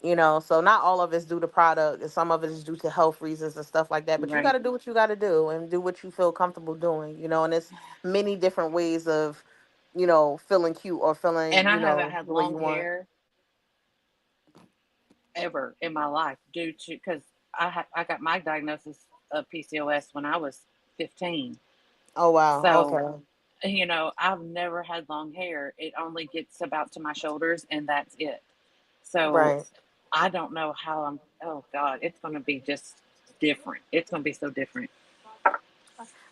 So not all of it's due to product, and some of it is due to health reasons and stuff like that, but you got Right. to do what you got to do and do what you feel comfortable doing, and it's many different ways of feeling cute or feeling And I haven't had the way long you want. hair ever in my life due to because I got my diagnosis of PCOS when I was 15. Oh wow, So, okay. I've never had long hair. It only gets about to my shoulders, and that's it. So, Right. I don't know how I'm. Oh God, it's going to be just different. It's going to be so different.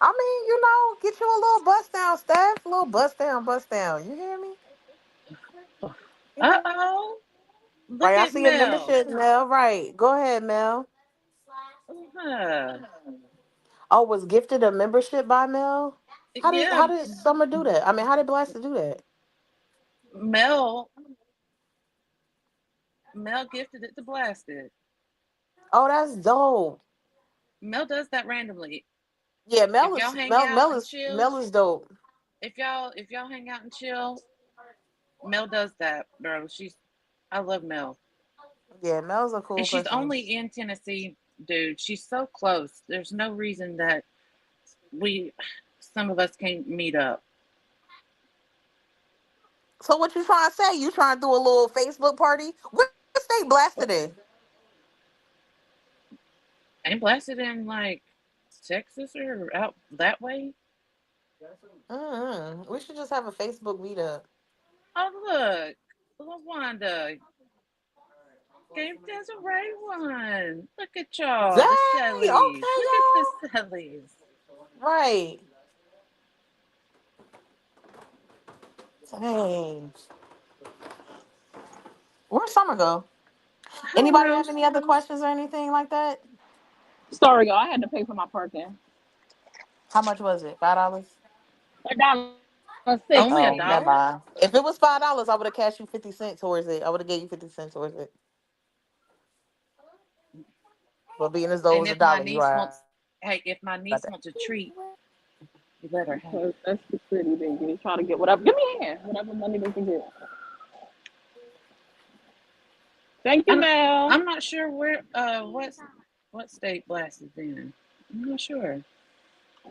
I mean, get you a little bust down, Steph. A little bust down, bust down. You hear me? You Uh hear me? oh, Right. look I at see a Mel. membership, Mel. Right. Go ahead, Mel. Uh, Oh, was gifted a membership by Mel? How did yeah, how did Summer do that? I mean, how did Blaster do that? Mel. Mel gifted it to Blasted. Oh, that's dope. Mel does that randomly. Yeah, If y'all hang out and chill, Mel is dope. if y'all hang out and chill, Mel does that, bro. I love Mel, Yeah, Mel's a and cool she's person. only in Tennessee, dude. She's so close. There's no reason that we, some of us can't meet up. So what you trying to say? You trying to do a little Facebook party? What state Blasted in? Ain't blasted in like Texas or out that way. We should just have a Facebook meetup. Oh, look. LaWanda gave Desiree one. Look at y'all, the Dang, Sellies. okay, Look at the y'all. Sellies. Right. Dang. Where'd Summer go? I don't Anybody know. have any other questions or anything like that? Sorry, y'all. I had to pay for my parking. How much was it? $5? $1.60. Only a Oh, never dollar? mind. If it was $5, I would have cashed you 50 cents towards it. I would have gave you 50 cents towards it. But being as though it And was a if my dollar, you niece right wants, hey, if my about niece that. wants a treat, you let her have Because it. that's the city, baby. Try to get whatever. Give me a hand. Whatever money they can get. Thank you, I'm Mel. I'm not sure where what state Blast is in. I'm not sure.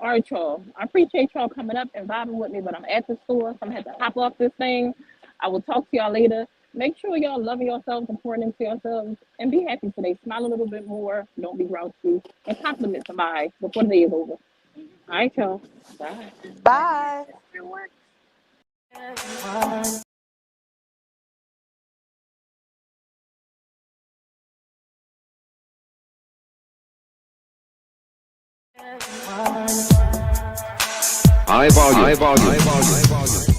All right, y'all. I appreciate y'all coming up and vibing with me, but I'm at the store, so I'm gonna have to hop off this thing. I will talk to y'all later. Make sure y'all loving yourselves and pouring into yourselves and be happy today. Smile a little bit more. Don't be grouchy. And compliment somebody before the day is over. All right, y'all. Bye. Bye. High volume. High volume. High volume.